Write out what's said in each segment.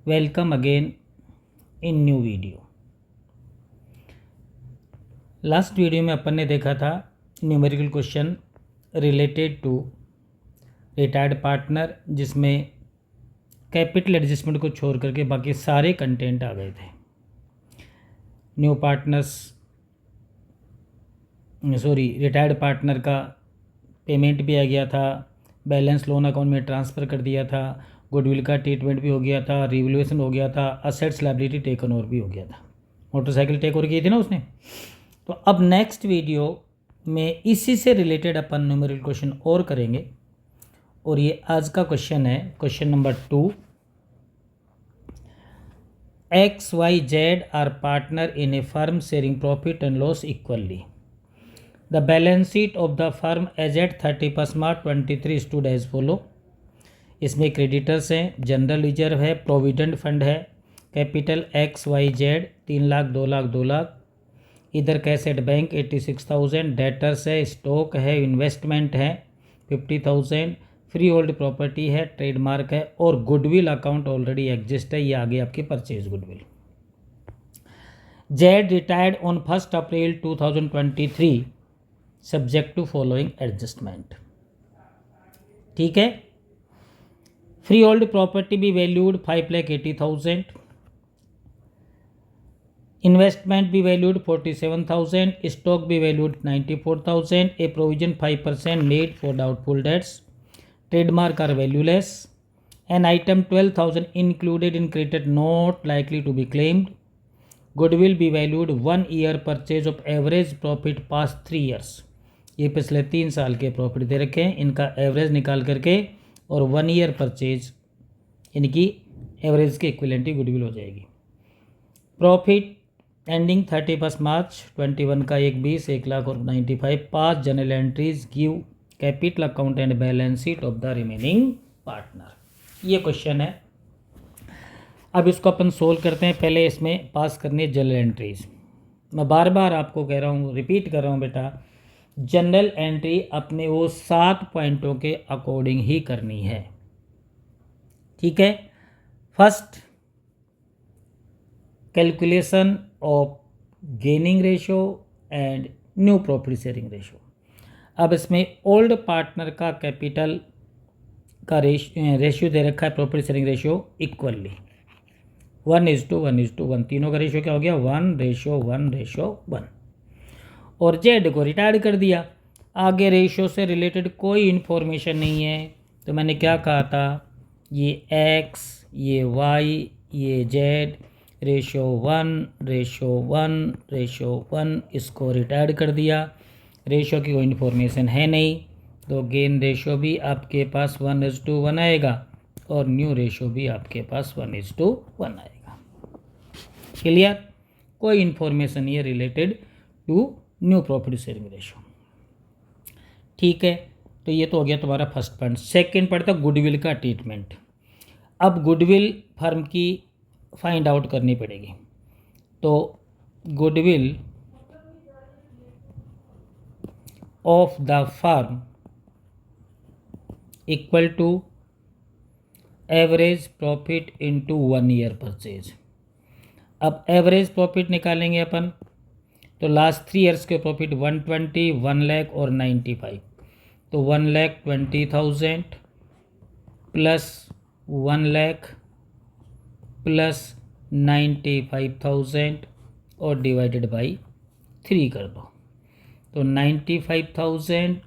Welcome again in new video. Last video में अपन ने देखा था numerical question related to retired partner, जिसमें कैपिटल एडजस्टमेंट को छोड़ करके बाकी सारे कंटेंट आ गए थे। न्यू पार्टनर्स रिटायर्ड पार्टनर का पेमेंट भी आ गया था, बैलेंस लोन अकाउंट में ट्रांसफ़र कर दिया था, गुडविल का ट्रीटमेंट भी हो गया था, रिवैल्यूएशन हो गया था, असेट्स लायबिलिटी टेकन ओवर भी हो गया था। मोटरसाइकिल टेक ओवर की थी ना उसने। तो अब नेक्स्ट वीडियो में इसी से रिलेटेड अपन न्यूमेरिकल क्वेश्चन और करेंगे, और ये आज का क्वेश्चन है question number 2। XYZ are partner in a firm sharing profit and loss equally. The balance sheet of the firm as at 31st March 23 stood as follow। इसमें क्रेडिटर्स हैं, general reserve है, प्रोविडेंट फंड है, capital XYZ 3 lakh 2 lakh 2 lakh, इधर cash at bank 86,000, debtors है, stock है, investment है 50,000, free hold property है, trademark है, और गुडविल अकाउंट ऑलरेडी एग्जिस्ट है। ये आगे आपकी purchase goodwill. Z retired on 1 April 2023 subject to following adjustment. ठीक है। Freehold property be valued 5,80,000, investment be valued 47,000, stock be valued 94,000, a provision 5% made for doubtful debts, trademark are valueless, an item 12,000 included in credit not likely to be claimed, goodwill be valued 1 year purchase of average profit past 3 years. ये पिछले 3 साल के profit दे रखे हैं, इनका average निकाल करके और 1 ईयर परचेज इनकी एवरेज के इक्विवेलेंट गुडविल हो जाएगी। प्रॉफिट एंडिंग 31 मार्च 21 का 1,20, 1 लाख और 95। 5 general entries give capital account and balance sheet of the remaining partner. ये क्वेश्चन है। अब इसको अपन सोल्व करते हैं। पहले इसमें पास करनी है जनरल एंट्रीज। मैं बार बार आपको कह रहा हूँ, रिपीट कर रहा हूँ बेटा, जनरल एंट्री अपने वो 7 पॉइंटों के अकॉर्डिंग ही करनी है। ठीक है। First, calculation of gaining ratio and new profit sharing ratio. अब इसमें ओल्ड पार्टनर का कैपिटल का रेशियो दे रखा है, प्रॉफिट शेयरिंग रेशियो इक्वली 1:1:1। तीनों का रेशियो क्या हो गया? 1:1:1। और जेड को रिटायर्ड कर दिया। आगे रेशियो से रिलेटेड कोई इन्फॉर्मेशन नहीं है, तो मैंने क्या कहा था, ये एक्स, ये वाई, ये जेड, रेशियो 1:1:1, इसको रिटायर्ड कर दिया। रेशियो की कोई इन्फॉर्मेशन है नहीं, तो गेन रेशियो भी आपके पास 1:1 आएगा और न्यू रेशियो भी आपके पास 1:1 आएगा। क्लियर? कोई इन्फॉर्मेशन नहीं है related to new profit sharing ratio. ठीक है। तो ये तो हो गया तुम्हारा फर्स्ट पॉइंट। सेकंड पॉइंट था गुडविल का ट्रीटमेंट। अब गुडविल फर्म की फाइंड आउट करनी पड़ेगी। तो goodwill of the firm equal to average profit into 1 year purchase. अब एवरेज प्रॉफिट निकालेंगे अपन, तो लास्ट 3 ईयर्स के प्रॉफिट 120, 1 लाख और 95। तो 1,20,000 प्लस 1 लाख प्लस 95,000 और डिवाइडेड बाई 3 कर दो। तो 95,000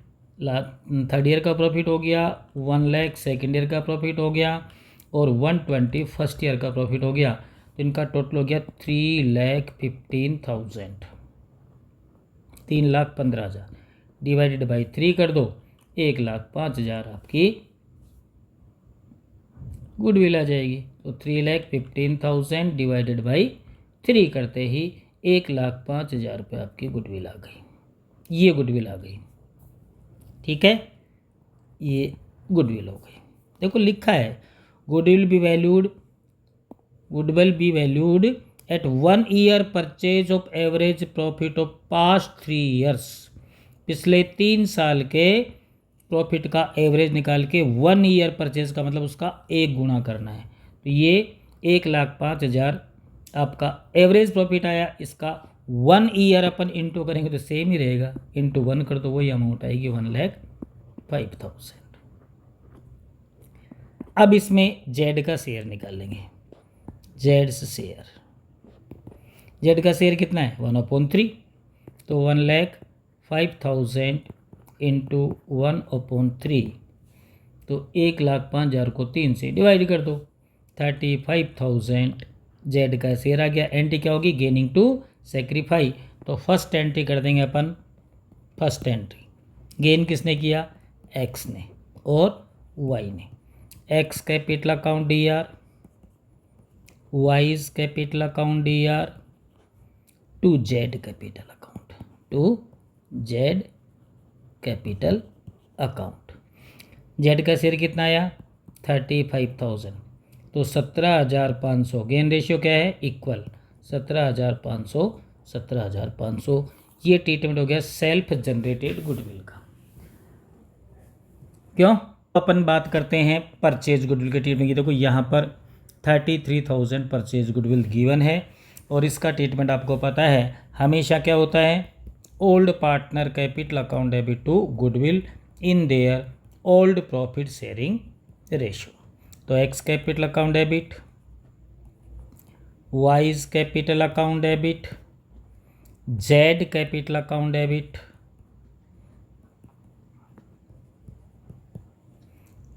थर्ड ईयर का प्रॉफिट हो गया, 1 लाख सेकेंड ईयर का प्रॉफिट हो गया और 120 फर्स्ट ईयर का प्रॉफिट हो गया। तो इनका टोटल हो गया 3,15,000, 3,15,000 डिवाइडेड बाई 3 कर दो, 1,05,000 आपकी गुडविल आ जाएगी। तो 3,15,000 डिवाइडेड बाई 3 करते ही 1,05,000 रुपये आपकी गुडविल आ गई। ये गुडविल आ गई। ठीक है, ये गुडविल हो गई। देखो लिखा है goodwill be valued at 1 year purchase of average profit of past 3 years. पिछले 3 साल के प्रॉफिट का एवरेज निकाल के 1 ईयर परचेज का मतलब उसका 1 गुना करना है। तो ये 1,05,000 आपका एवरेज प्रॉफिट आया। इसका 1 ईयर अपन इंटू करेंगे तो सेम ही रहेगा, इंटू 1 कर तो वही अमाउंट आएगी 1,05,000। अब इसमें जेड का शेयर निकालेंगे। जेड शेयर, जेड का शेयर कितना है 1/3, तो 1,05,000 इंटू 1/3, तो 1,05,000 को 3 से डिवाइड कर दो, 35,000 जेड का शेयर आ गया। एंट्री क्या होगी, गेनिंग टू सेक्रीफाई, तो फर्स्ट एंट्री कर देंगे अपन। फर्स्ट एंट्री गेन किसने किया, एक्स ने और वाई ने। X capital account DR, Y capital account DR, to Z capital account, to Z capital account. Z का शेयर कितना आया 35,000, तो 17,500। गेन रेशियो क्या है, इक्वल 17,500, 17,500। ये ट्रीटमेंट हो गया सेल्फ जनरेटेड गुडविल का। क्यों, अपन बात करते हैं परचेज गुडविल के ट्रीटमेंट की। देखो यहाँ पर 33,000 परचेज गुडविल गिवन है, और इसका ट्रीटमेंट आपको पता है हमेशा क्या होता है, old partner capital account debit to goodwill in their old profit sharing ratio. तो X capital account debit, Y capital account debit, Z capital account debit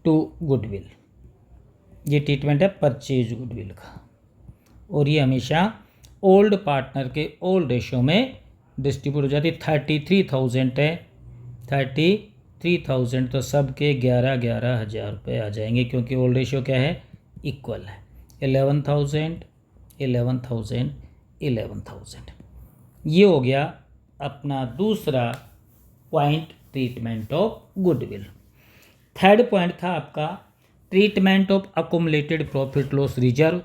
to goodwill. ये ट्रीटमेंट है परचेज गुडविल का, और ये हमेशा ओल्ड पार्टनर के old ratio में distribute हो जाती है। 33,000 है, 33,000 तो सब के 11,000 रुपये आ जाएंगे, क्योंकि ओल्ड रेशियो क्या है, इक्वल है। 11,000, 11,000, 11,000। ये हो गया अपना दूसरा point, treatment of goodwill. Third point था आपका treatment of accumulated profit loss reserve.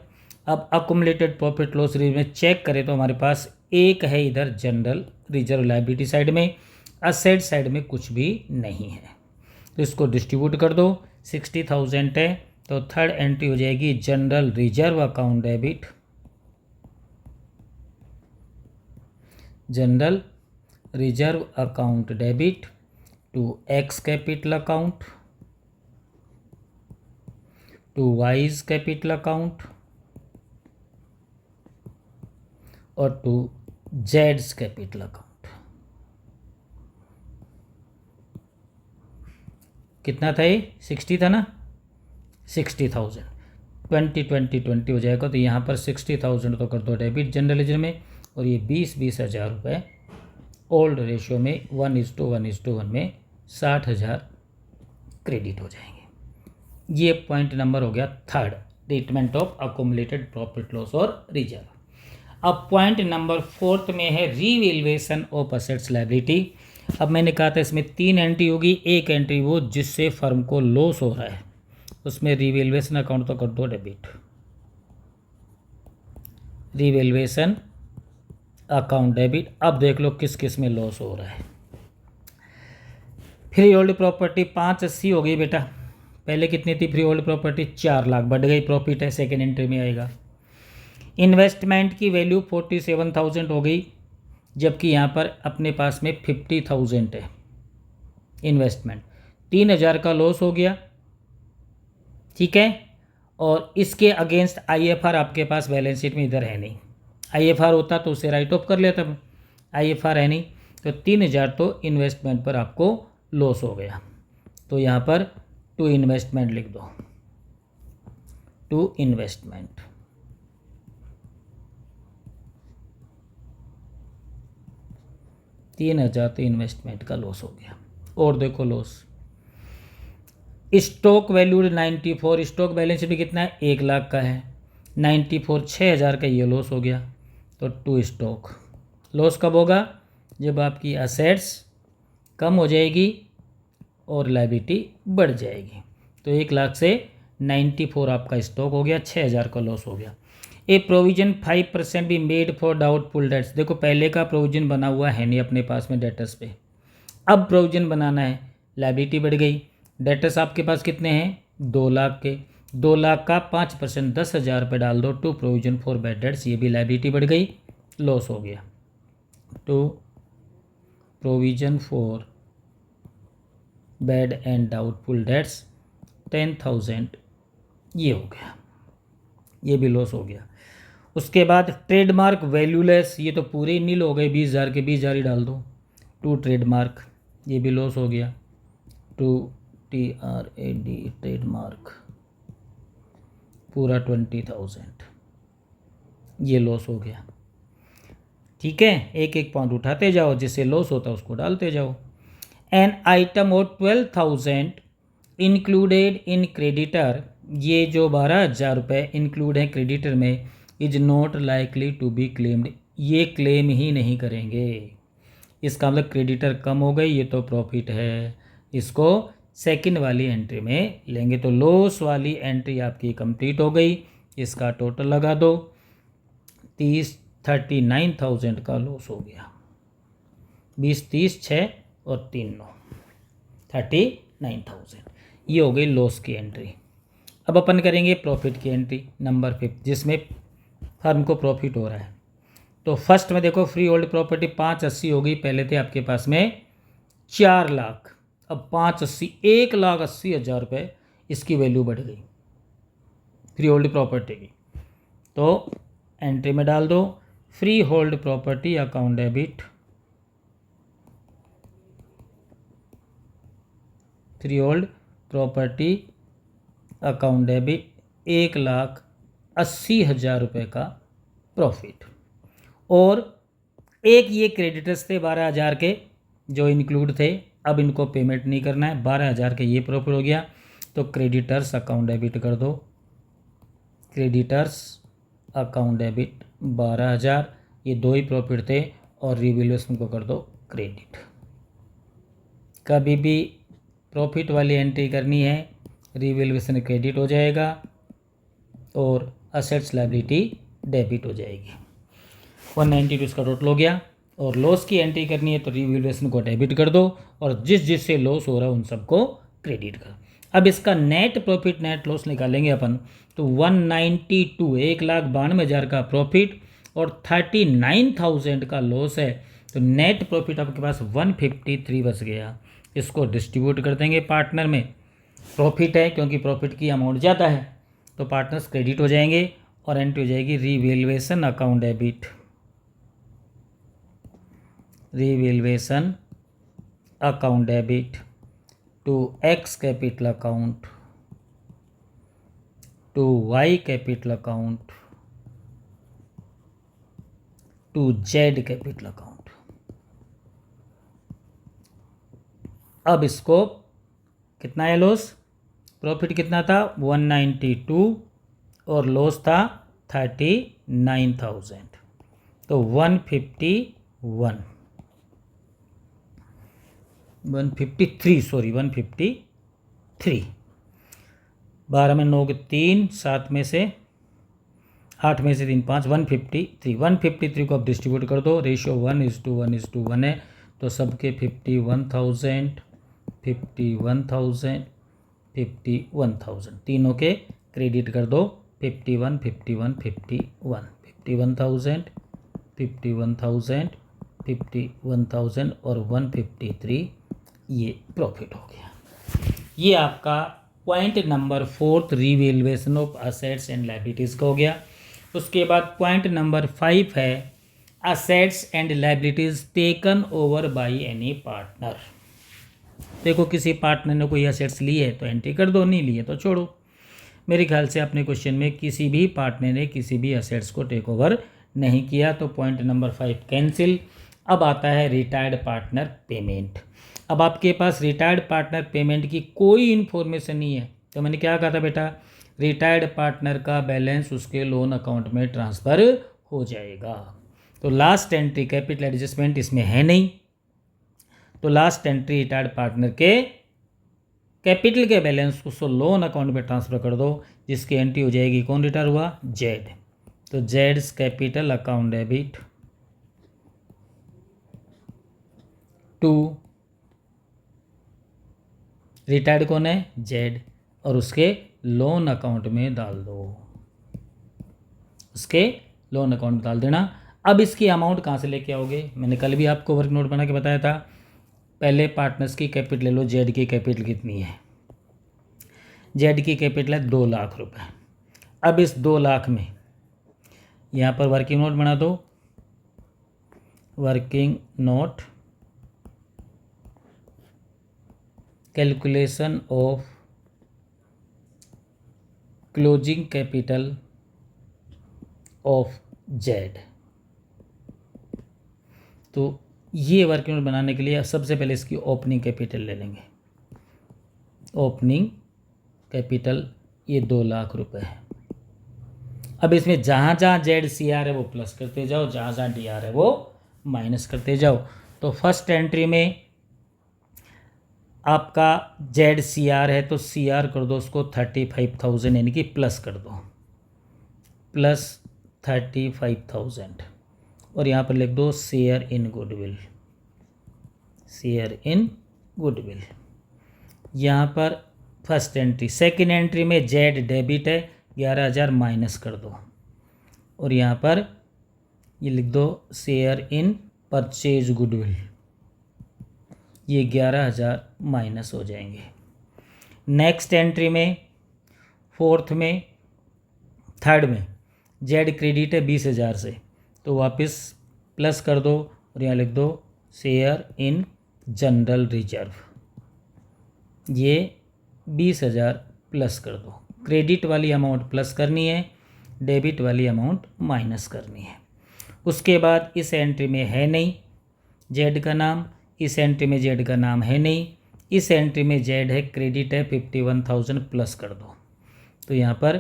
अब अकुमुलेटेड प्रॉफिट लॉस रिजर्व में चेक करें तो हमारे पास एक है इधर जनरल रिजर्व लायबिलिटी साइड में, असेट साइड में कुछ भी नहीं है, तो इसको डिस्ट्रीब्यूट कर दो। 60,000 है, तो थर्ड एंट्री हो जाएगी general reserve account debit, general reserve account debit to X capital account, to Y's capital account, और टू जेड्स कैपिटल अकाउंट। कितना था ये, 60 था ना, 60,000, 20 हो जाएगा, तो यहाँ पर 60,000 तो कर दो डेबिट जनरल लेजर में, और ये 20,000 रुपये ओल्ड रेशियो में 1:1 में 60,000 क्रेडिट हो जाएंगे। ये पॉइंट नंबर हो गया third, treatment of accumulated profit loss और रिजर्व। अब पॉइंट नंबर फोर्थ में है रीवैल्यूएशन ऑफ असेट्स लायबिलिटी। अब मैंने कहा था इसमें 3 एंट्री होगी, एक एंट्री वो जिससे फर्म को लॉस हो रहा है, उसमें रीवैल्यूएशन अकाउंट तो कर दो डेबिट, रीवैल्यूएशन अकाउंट डेबिट। अब देख लो किस किस में लॉस हो रहा है। फ्री होल्ड प्रॉपर्टी 580 हो गई बेटा, पहले कितनी थी फ्री होल्ड प्रॉपर्टी, 4 लाख, बढ़ गई, प्रॉफिट है, सेकेंड एंट्री में आएगा। इन्वेस्टमेंट की वैल्यू 47,000 हो गई, जबकि यहाँ पर अपने पास में 50,000 है इन्वेस्टमेंट, 3,000 का लॉस हो गया, ठीक है। और इसके अगेंस्ट IFR आपके पास बैलेंस शीट में इधर है नहीं, IFR होता तो उसे राइट ऑफ कर लेता, IFR है नहीं, तो 3,000 तो इन्वेस्टमेंट पर आपको लॉस हो गया, तो यहाँ पर टू इन्वेस्टमेंट लिख दो, टू इन्वेस्टमेंट। $3,000 तो इन्वेस्टमेंट का लॉस हो गया। और देखो loss, stock valued 94, stock balance भी कितना है, 1 लाख का है, 94, 6,000 का ये लॉस हो गया, तो टू स्टॉक। लॉस कब होगा, जब आपकी असेट्स कम हो जाएगी और लायबिलिटी बढ़ जाएगी। तो 1 लाख से 94 आपका स्टॉक हो गया, 6,000 का लॉस हो गया। ए प्रोविजन 5% भी मेड फॉर डाउटफुल डेट्स। देखो पहले का प्रोविजन बना हुआ है नहीं अपने पास में डेटर्स पे, अब प्रोविजन बनाना है, लायबिलिटी बढ़ गई। डेटर्स आपके पास कितने हैं, 2 लाख के, 2 लाख का 5%, 10,000 रुपये डाल दो to provision for bad debts, ये भी लाइबिलिटी बढ़ गई, लॉस हो गया। To provision for bad and doubtful debts 10,000, ये हो गया, ये भी लॉस हो गया। उसके बाद ट्रेडमार्क वैल्यूलेस, ये तो पूरे नील हो गए, 20,000 के 20,000 ही डाल दो टू ट्रेडमार्क, ये भी लॉस हो गया। टू TRAD ट्रेडमार्क पूरा 20,000, ये लॉस हो गया। ठीक है, एक एक पॉइंट उठाते जाओ, जिससे लॉस होता है उसको डालते जाओ। एन आइटम और 12,000 इंक्लूडेड इन क्रेडिटर, ये जो 12,000 रुपये इंक्लूड है क्रेडिटर में, is not likely to be claimed, ये क्लेम ही नहीं करेंगे। इसका मतलब क्रेडिटर कम हो गई, ये तो प्रॉफिट है, इसको सेकंड वाली एंट्री में लेंगे। तो लॉस वाली एंट्री आपकी कंप्लीट हो गई, इसका टोटल लगा दो, 39,000 का लॉस हो गया। 20, 30, 6 और 3, 9, 39,000, ये हो गई लॉस की एंट्री। अब अपन करेंगे प्रॉफिट की एंट्री नंबर 5, जिसमें फर्म को प्रॉफिट हो रहा है। तो फर्स्ट में देखो, फ्री होल्ड प्रॉपर्टी 580 हो गई, पहले थे आपके पास में 4 लाख, अब 580, 1,80,000 रुपये इसकी वैल्यू बढ़ गई फ्री होल्ड प्रॉपर्टी की। तो एंट्री में डाल दो, free hold property account debit, free hold property account debit 1,80,000 रुपये का प्रॉफिट। और एक ये क्रेडिटर्स थे 12,000 के जो इंक्लूड थे, अब इनको पेमेंट नहीं करना है, 12,000 के ये प्रॉफिट हो गया। तो क्रेडिटर्स अकाउंट डेबिट कर दो, क्रेडिटर्स अकाउंट डेबिट 12,000, ये दो ही प्रॉफिट थे, और रिवैल्यूएशन को कर दो क्रेडिट। कभी भी प्रॉफिट वाली एंट्री करनी है, रिवैल्यूएशन क्रेडिट हो जाएगा और असेट्स लायबिलिटी डेबिट हो जाएगी। 192 इसका टोटल हो गया। और लॉस की एंट्री करनी है तो रिवैल्यूएशन को डेबिट कर दो, और जिससे लॉस हो रहा है उन सबको क्रेडिट कर। अब इसका नेट प्रॉफिट नेट लॉस निकालेंगे अपन, तो 192, 1,92,000 का प्रॉफिट और 39,000 का लॉस है, तो नेट प्रॉफिट आपके पास 153 बच गया। इसको डिस्ट्रीब्यूट कर देंगे पार्टनर में, प्रॉफिट है क्योंकि प्रॉफिट की अमाउंट ज़्यादा है, तो पार्टनर्स क्रेडिट हो जाएंगे और एंट्री हो जाएगी revaluation account debit, revaluation account debit to X capital account, to Y capital account, to Z capital account. अब इसको कितना है लॉस, प्रॉफिट कितना था 192 और लॉस था 39,000, तो 153, सॉरी 153, 12 में 9 के 3, 7 में से 8 में से 3, 5, 153 को अब डिस्ट्रीब्यूट कर दो, रेशियो 1:1 है, तो सबके 51,000, 51,000, 51,000 तीनों के क्रेडिट कर दो, 51,000, 51,000 और 153, ये प्रॉफिट हो गया। ये आपका point number 4 revaluation of assets and liabilities का हो गया। उसके बाद पॉइंट नंबर 5 है assets and liabilities taken over by any partner. देखो किसी पार्टनर ने कोई असेट्स ली है तो एंट्री कर दो, नहीं लिए तो छोड़ो। मेरे ख्याल से अपने क्वेश्चन में किसी भी पार्टनर ने किसी भी असेट्स को टेक ओवर नहीं किया, तो पॉइंट नंबर 5 कैंसिल। अब आता है रिटायर्ड पार्टनर पेमेंट। अब आपके पास रिटायर्ड पार्टनर पेमेंट की कोई इन्फॉर्मेशन नहीं है, तो मैंने क्या कहा था बेटा, रिटायर्ड पार्टनर का बैलेंस उसके लोन अकाउंट में ट्रांसफ़र हो जाएगा। तो लास्ट एंट्री कैपिटल एडजस्टमेंट इसमें है नहीं, तो लास्ट एंट्री रिटायर्ड पार्टनर के कैपिटल के बैलेंस उसको लोन अकाउंट में ट्रांसफ़र कर दो, जिसकी एंट्री हो जाएगी, कौन रिटायर हुआ, जेड, तो जेड्स capital account debit to retired कौन है, जेड, और उसके लोन अकाउंट में डाल दो, उसके लोन अकाउंट में डाल देना। अब इसकी अमाउंट कहाँ से लेके आओगे? मैंने कल भी आपको वर्क नोट बना के बताया था। पहले पार्टनर्स की कैपिटल ले लो। जेड की कैपिटल कितनी है? जेड की कैपिटल है 2 लाख रुपए। अब इस 2 लाख में यहाँ पर वर्किंग नोट बना दो। Working note, calculation of closing capital of Z. तो ये वर्किंग नोट बनाने के लिए सबसे पहले इसकी ओपनिंग कैपिटल ले लेंगे। ओपनिंग कैपिटल ये 2 लाख रुपए है। अब इसमें जहाँ जहाँ जेड सी आर है वो प्लस करते जाओ, जहाँ जहाँ डी आर है वो माइनस करते जाओ। तो फर्स्ट एंट्री में आपका जेड सी आर है तो सी आर कर दो उसको 35,000 यानी कि प्लस कर दो, प्लस 35,000। और यहाँ पर लिख दो share in goodwill, share in goodwill. यहाँ पर फर्स्ट एंट्री। सेकंड एंट्री में जेड डेबिट है 11,000 माइनस कर दो, और यहाँ पर ये लिख दो शेयर इन परचेज गुडविल, ये 11,000 माइनस हो जाएंगे। नेक्स्ट एंट्री में, फोर्थ में, थर्ड में जेड क्रेडिट है 20,000 से, तो वापस प्लस कर दो और यहाँ लिख दो शेयर इन जनरल रिजर्व, ये 20,000 प्लस कर दो। क्रेडिट वाली अमाउंट प्लस करनी है, डेबिट वाली अमाउंट माइनस करनी है। उसके बाद इस एंट्री में है नहीं जेड का नाम, इस एंट्री में जेड का नाम है नहीं, इस एंट्री में जेड है, क्रेडिट है 51,000 प्लस कर दो। तो यहाँ पर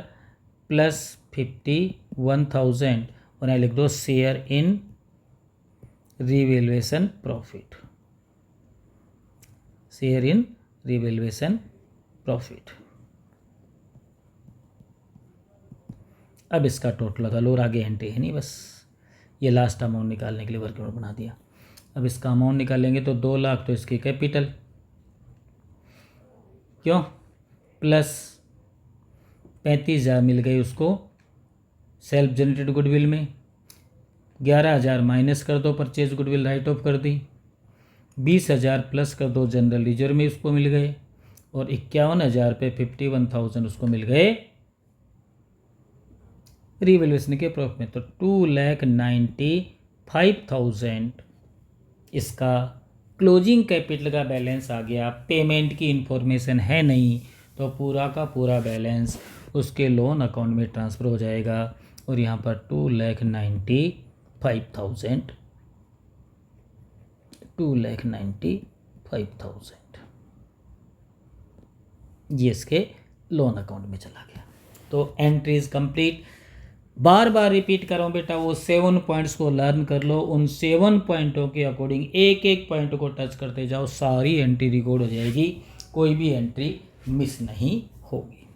प्लस 51,000 और यहाँ लिख दो share in revaluation profit, share in revaluation profit. अब इसका टोटल लगा लो और आगे एंट्री है नहीं, बस ये लास्ट अमाउंट निकालने के लिए वर्किंग नोट बना दिया। अब इसका अमाउंट निकालेंगे तो 2 लाख, तो इसकी कैपिटल क्यों प्लस 35,000 मिल गई उसको सेल्फ जनरेटेड गुडविल में, 11,000 माइनस कर दो परचेज गुडविल राइट ऑफ कर दी, 20,000 प्लस कर दो जनरल रिजर्व में उसको मिल गए, और 51,000 पे 51,000 उसको मिल गए रिवैल्यूएशन के प्रॉफिट में। तो 2,95,000 इसका क्लोजिंग कैपिटल का बैलेंस आ गया। पेमेंट की इंफॉर्मेशन है नहीं तो पूरा का पूरा बैलेंस उसके लोन अकाउंट में ट्रांसफ़र हो जाएगा, और यहाँ पर 2,95,000 ये इसके लोन अकाउंट में चला गया। तो entry is complete. Bar bar repeat कर रहा हूँ बेटा, वो 7 पॉइंट्स को लर्न कर लो, उन 7 पॉइंटों के अकॉर्डिंग एक एक पॉइंट को टच करते जाओ, सारी एंट्री रिकॉर्ड हो जाएगी, कोई भी एंट्री मिस नहीं होगी।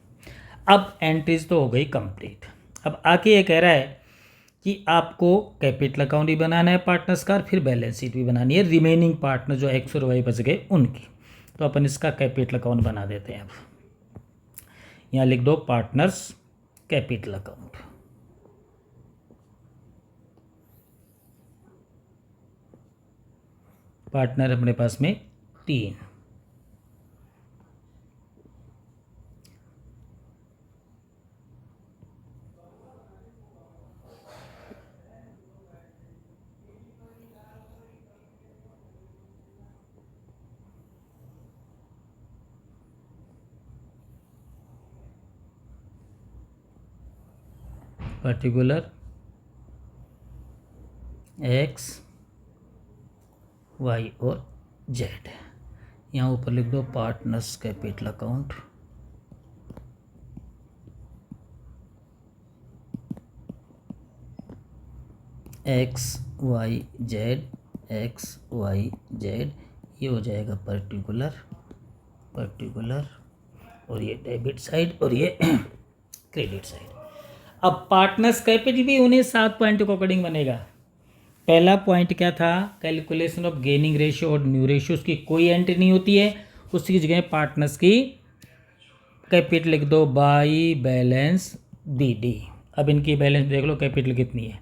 अब एंट्रीज तो हो गई कंप्लीट। अब आके ये कह रहा है कि आपको कैपिटल अकाउंट भी बनाना है पार्टनर्स का, फिर बैलेंस शीट भी बनानी है, रिमेनिंग पार्टनर जो एक्स और वाई बच गए उनकी। तो अपन इसका कैपिटल अकाउंट बना देते हैं। अब यहाँ लिख दो पार्टनर्स कैपिटल अकाउंट। पार्टनर अपने पास में 3, पर्टिकुलर एक्स वाई और जेड। यहाँ ऊपर लिख दो partners capital account, X Y Z, X Y Z, ये हो जाएगा पर्टिकुलर, और ये डेबिट साइड और ये क्रेडिट साइड। अब पार्टनर्स कैपिटल भी उन्हें 7 पॉइंट के अकॉर्डिंग बनेगा। पहला पॉइंट क्या था? कैलकुलेशन ऑफ गेनिंग रेशियो और न्यू रेशियो, उसकी कोई एंट्री नहीं होती है, उसकी जगह पार्टनर्स की कैपिटल लिख दो बाई बैलेंस BD। अब इनकी बैलेंस देख लो कैपिटल कितनी है,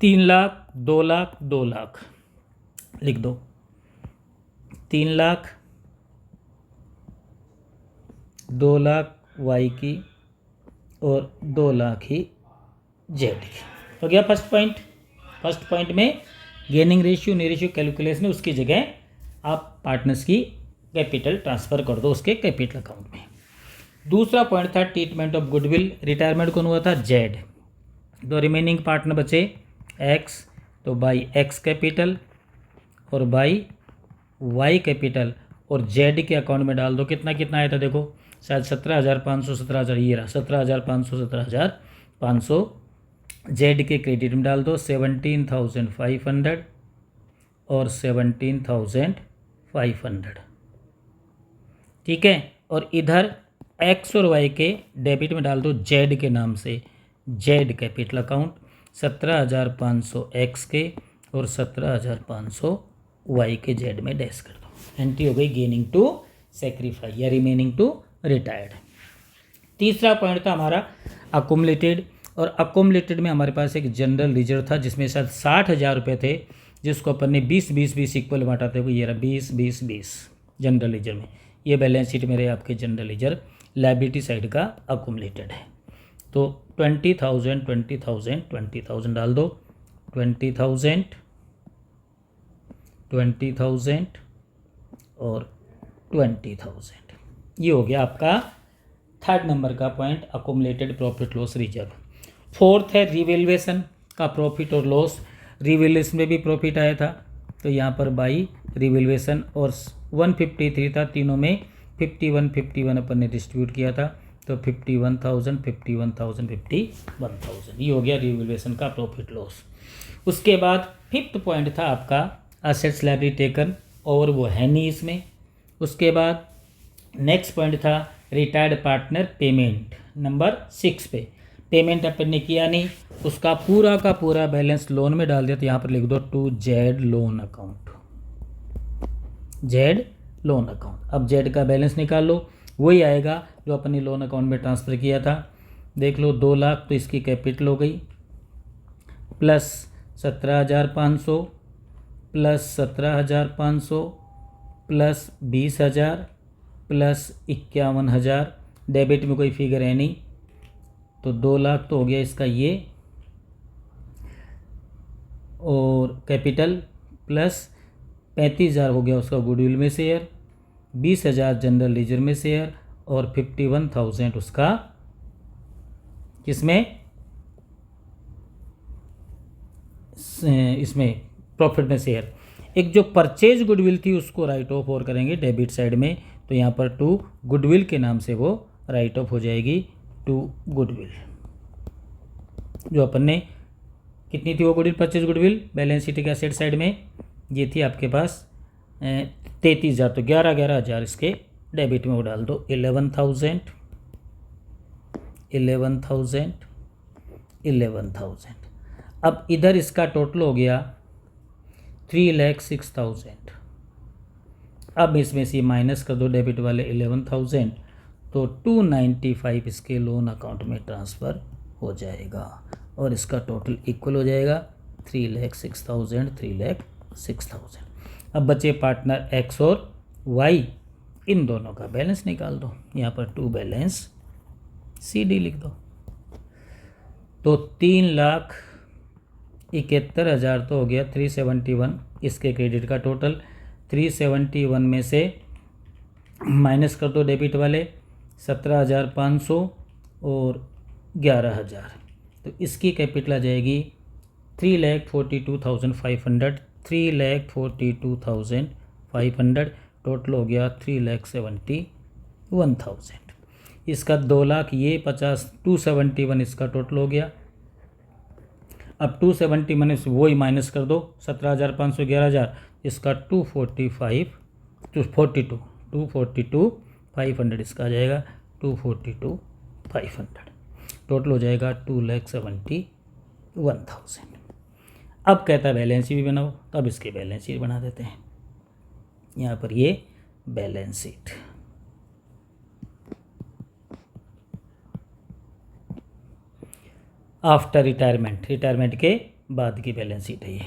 3 लाख, 2 लाख, 2 लाख लिख दो, 3 लाख, 2 लाख वाई की और 2 लाख ही जेड की। हो गया फर्स्ट पॉइंट। फर्स्ट पॉइंट में गेनिंग रेशियो नी रेशियो कैलकुलेशन है, उसकी जगह आप पार्टनर्स की कैपिटल ट्रांसफ़र कर दो उसके कैपिटल अकाउंट में। दूसरा पॉइंट था ट्रीटमेंट ऑफ गुडविल। रिटायरमेंट कौन हुआ था, जेड। तो रिमेनिंग पार्टनर बचे एक्स, तो बाई एक्स कैपिटल और बाई वाई कैपिटल और जेड के अकाउंट में डाल दो। कितना कितना आया था देखो, शायद 17,500, 17,000 ये रहा, 17,500, 17,500 जेड के क्रेडिट में डाल दो, 17,500 और 17,500, ठीक है। और इधर एक्स और वाई के डेबिट में डाल दो जेड के नाम से, जेड कैपिटल अकाउंट, 17,500 एक्स के और 17,500 वाई के जेड में डैश कर दो। एंट्री हो गई गेनिंग टू सेक्रीफाई या रिमेनिंग टू रिटायर्ड। तीसरा पॉइंट था हमारा अकोमलेटेड, और अकोमलेटेड में हमारे पास एक जनरल रिजर्व था जिसमें शायद 60,000 रुपये थे, जिसको अपन ने 20-20-20 इक्वल बांटा था। वो ये रहा 20-20-20 जनरल रिजर्व में। ये बैलेंस शीट मेरे आपके जनरल रिजर्व लायबिलिटी साइड का अकोमलेटेड है। तो 20,000 20,000 20,000 डाल दो, 20,000 20,000 और 20,000। ये हो गया आपका थर्ड नंबर का point, accumulated profit loss reserve. Fourth है रिवेल्युएशन का प्रॉफिट और लॉस। रिवेल्युएशन में भी प्रॉफिट आया था, तो यहाँ पर बाई रिवेल्युएशन और 153 था, तीनों में 51 अपन ने डिस्ट्रीब्यूट किया था, तो 51,000 51,000 51,000 ये हो गया रिवेल्युएशन का प्रॉफिट लॉस। उसके बाद फिफ्थ पॉइंट था आपका असेट्स लायबिलिटी टेकन, और वो है नहीं इसमें। उसके बाद नेक्स्ट पॉइंट था रिटायर्ड पार्टनर पेमेंट, नंबर 6 पे। पेमेंट अपन ने किया नहीं, उसका पूरा का पूरा बैलेंस लोन में डाल दिया, तो यहाँ पर लिख दो to Z loan account, Z loan account. अब जेड का बैलेंस निकाल लो, वही आएगा जो अपन ने लोन अकाउंट में ट्रांसफ़र किया था। देख लो 2 लाख तो इसकी कैपिटल हो गई, plus 17,500 plus 17,500 plus 20,000 plus 51,000। Debit में कोई फिगर है नहीं, तो 2 लाख तो हो गया इसका ये, और कैपिटल प्लस 35,000 हो गया उसका गुडविल में शेयर, 20,000 जनरल लीजर में शेयर और 51,000 उसका किसमें, इसमें प्रॉफिट में शेयर। एक जो परचेज गुडविल थी उसको राइट ऑफ और करेंगे डेबिट साइड में, तो यहाँ पर टू गुडविल के नाम से वो राइट ऑफ हो जाएगी, टू गुडविल। जो अपन ने कितनी थी वो goodwill, purchase goodwill balance sheet के एसेट साइड में ये थी आपके पास 33,000, तो 11,000 इसके डेबिट में वो डाल दो, 11,000 11,000 11,000। अब इधर इसका टोटल हो गया 3,06,000। अब इसमें से माइनस कर दो डेबिट वाले 11,000, तो 295 इसके लोन अकाउंट में ट्रांसफ़र हो जाएगा, और इसका टोटल इक्वल हो जाएगा 3,06,000 3,06,000। अब बचे पार्टनर एक्स और वाई, इन दोनों का बैलेंस निकाल दो। यहाँ पर टू बैलेंस CD लिख दो, तो 3,71,000 तो हो गया 371 इसके क्रेडिट का टोटल। 371 में से माइनस कर दो डेबिट वाले 17,500 और 11,000, तो इसकी कैपिटल आ जाएगी 3,42,500 3,42,500। टोटल हो गया 3,71,000। इसका 2 लाख ये 271 इसका टोटल हो गया। अब 271 से वही माइनस कर दो 17,500 11,000, इसका 242,500 इसका आ जाएगा 242,500। टोटल हो जाएगा 2,71,000। अब कहता है बैलेंस शीट भी बनाओ, तो अब इसकी बैलेंस शीट बना देते हैं। यहाँ पर ये balance sheet, after retirement, retirement के बाद की बैलेंस शीट है ये।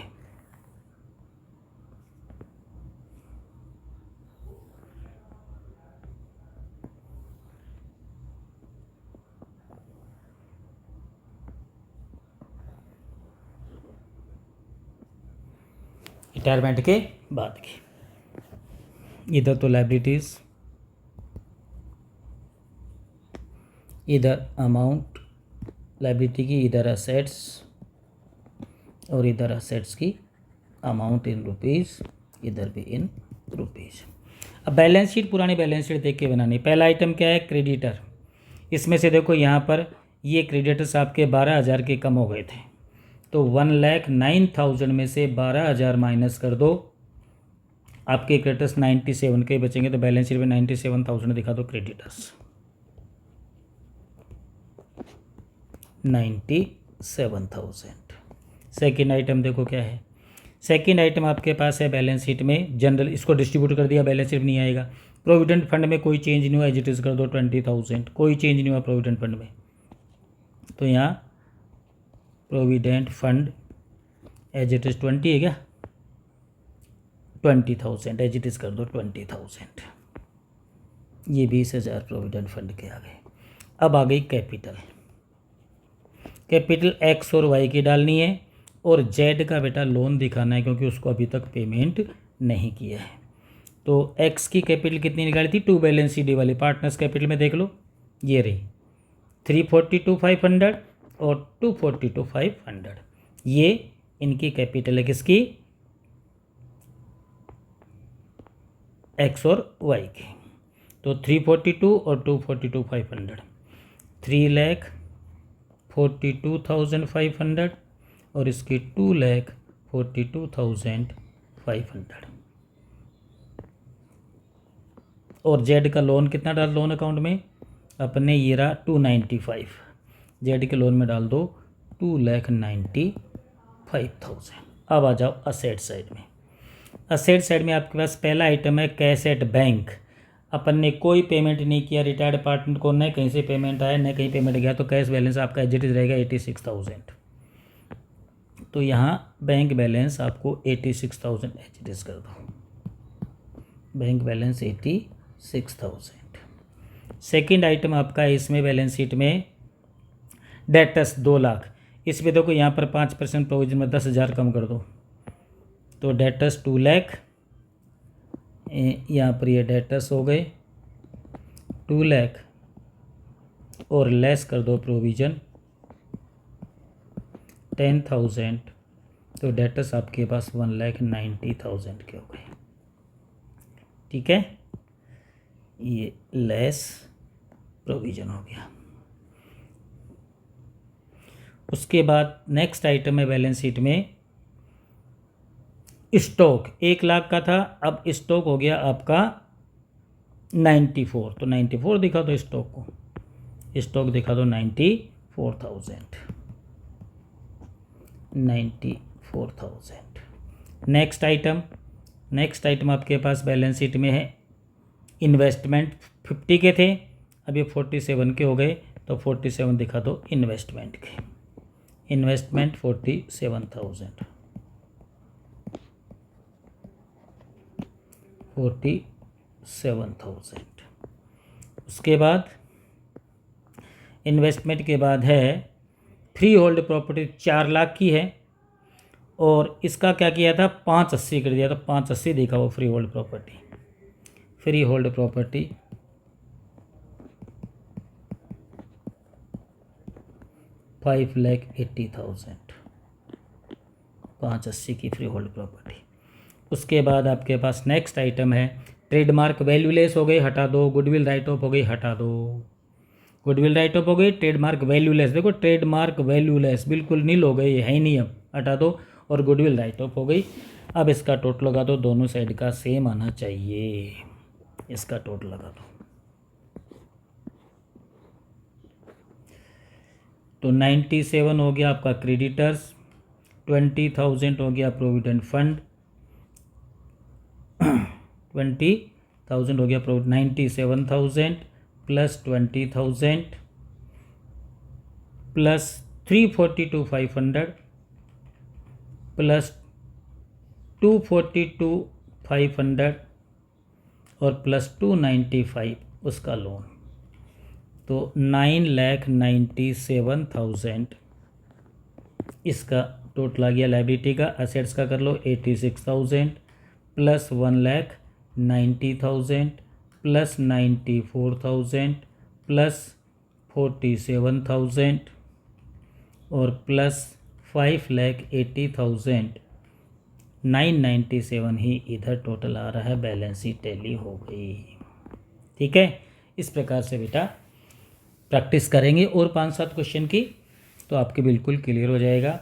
रिटायरमेंट के बाद की, इधर तो लायबिलिटीज, इधर अमाउंट लायबिलिटी की, इधर असेट्स, और इधर असेट्स की अमाउंट इन रुपीज़, इधर भी इन रुपीज़। अब बैलेंस शीट, पुरानी बैलेंस शीट देख के बनानी। पहला आइटम क्या है, क्रेडिटर। इसमें से देखो यहाँ पर ये क्रेडिटर्स आपके 12,000 के कम हो गए थे, तो 1,09,000 में से 12,000 माइनस कर दो, आपके क्रेडिटर्स 97 के बचेंगे। तो बैलेंस शीट में 97,000 दिखा दो क्रेडिटर्स, 97,000। सेकेंड आइटम देखो क्या है, सेकेंड आइटम आपके पास है बैलेंस शीट में जनरल, इसको डिस्ट्रीब्यूट कर दिया, बैलेंस शीट नहीं आएगा। प्रोविडेंट फंड में कोई चेंज नहीं हुआ, एज इट इज़ कर दो 20,000, कोई चेंज नहीं हुआ प्रोविडेंट फंड में, तो यहाँ provident fund as it is 20 है क्या, 20,000 एज इट इज़ कर दो 20,000, ये 20,000 प्रोविडेंट फंड के आ गए। अब आ गई कैपिटल, कैपिटल एक्स और वाई की डालनी है, और जेड का बेटा लोन दिखाना है क्योंकि उसको अभी तक पेमेंट नहीं किया है। तो एक्स की कैपिटल कितनी निकाली थी, 2 बैलेंस शीट वाली, पार्टनर्स कैपिटल में देख लो ये रही 342,500 और 242,500, ये इनकी कैपिटल है, किसकी, एक्स और वाई की। तो 342 और 242,500, 3,42,500 और इसकी 2,42,500। और जेड का लोन कितना डाल लोन अकाउंट में अपने, ये रहा 295, जेड के लोन में डाल दो 2,95,000। अब आ जाओ असेट साइड में। असेट साइड में आपके पास पहला आइटम है कैश एट बैंक। अपन ने कोई पेमेंट नहीं किया, रिटायर्ड पार्टनर को न कहीं से पेमेंट आया न कहीं पेमेंट गया, तो कैश बैलेंस आपका एज इट इज़ रहेगा 86,000। तो यहाँ बैंक बैलेंस आपको 86,000 एज इट इज़ कर दो, बैंक बैलेंस 86,000। सेकेंड आइटम आपका है इसमें बैलेंस शीट में डेटर्स 2 लाख, इसमें देखो यहाँ पर 5% प्रोविजन में 10,000 कम कर दो, तो डेटर्स 2 लाख, यहाँ पर ये डेटर्स हो गए 2 लाख, और लेस कर दो प्रोविजन 10,000, तो डेटर्स आपके पास 1,90,000 के हो गए। ठीक है, ये लेस प्रोविजन हो गया। उसके बाद नेक्स्ट आइटम है बैलेंस शीट में स्टॉक, 1 लाख का था, अब स्टॉक हो गया आपका 94, तो 94 दिखा दो स्टॉक को, स्टॉक दिखा दो 94,000, 94,000। नेक्स्ट आइटम आपके पास बैलेंस शीट में है इन्वेस्टमेंट, 50 के थे, अब ये 47 के हो गए, तो 47 दिखा दो इन्वेस्टमेंट के, इन्वेस्टमेंट 47,000, 47,000। उसके बाद इन्वेस्टमेंट के बाद है फ्री होल्ड प्रॉपर्टी, 4 लाख की है, और इसका क्या किया था 580 कर दिया, तो 580 देखा वो free hold property, free hold property 5,80,000, 580 की फ्री होल्ड प्रॉपर्टी। उसके बाद आपके पास नेक्स्ट आइटम है ट्रेडमार्क, वैल्यूलेस हो गई, हटा दो, गुडविल राइट ऑफ हो गई, हटा दो, गुडविल राइट ऑफ हो गई, ट्रेडमार्क वैल्यूलेस, देखो ट्रेडमार्क वैल्यूलेस बिल्कुल नील हो गई, है ही नहीं, अब हटा दो, और गुडविल राइट ऑफ हो गई। अब इसका टोटल लगा दो, दोनों साइड का सेम आना चाहिए, इसका टोटल लगा दो, तो 97 हो गया आपका क्रेडिटर्स, 20,000 हो गया प्रोविडेंट फंड, 20,000 हो गया 97,000 प्लस 20,000 प्लस 342,500 प्लस 242,500 और प्लस 295 उसका लोन, तो 9,97,000 इसका टोटल आ गया लाइबिलिटी का। एसेट्स का कर लो 86,000 प्लस 1,90,000 प्लस 94,000 प्लस 47,000 और प्लस 5,80,000 997 ही इधर टोटल आ रहा है, बैलेंस शीट टैली हो गई। ठीक है, इस प्रकार से बेटा प्रैक्टिस करेंगे और 5-7 क्वेश्चन की, तो आपके बिल्कुल क्लियर हो जाएगा।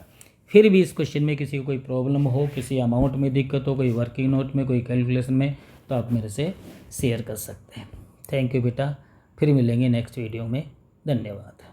फिर भी इस क्वेश्चन में किसी को कोई प्रॉब्लम हो, किसी अमाउंट में दिक्कत हो, कोई वर्किंग नोट में, कोई कैलकुलेशन में, तो आप मेरे से शेयर कर सकते हैं। थैंक यू बेटा, फिर मिलेंगे नेक्स्ट वीडियो में। धन्यवाद।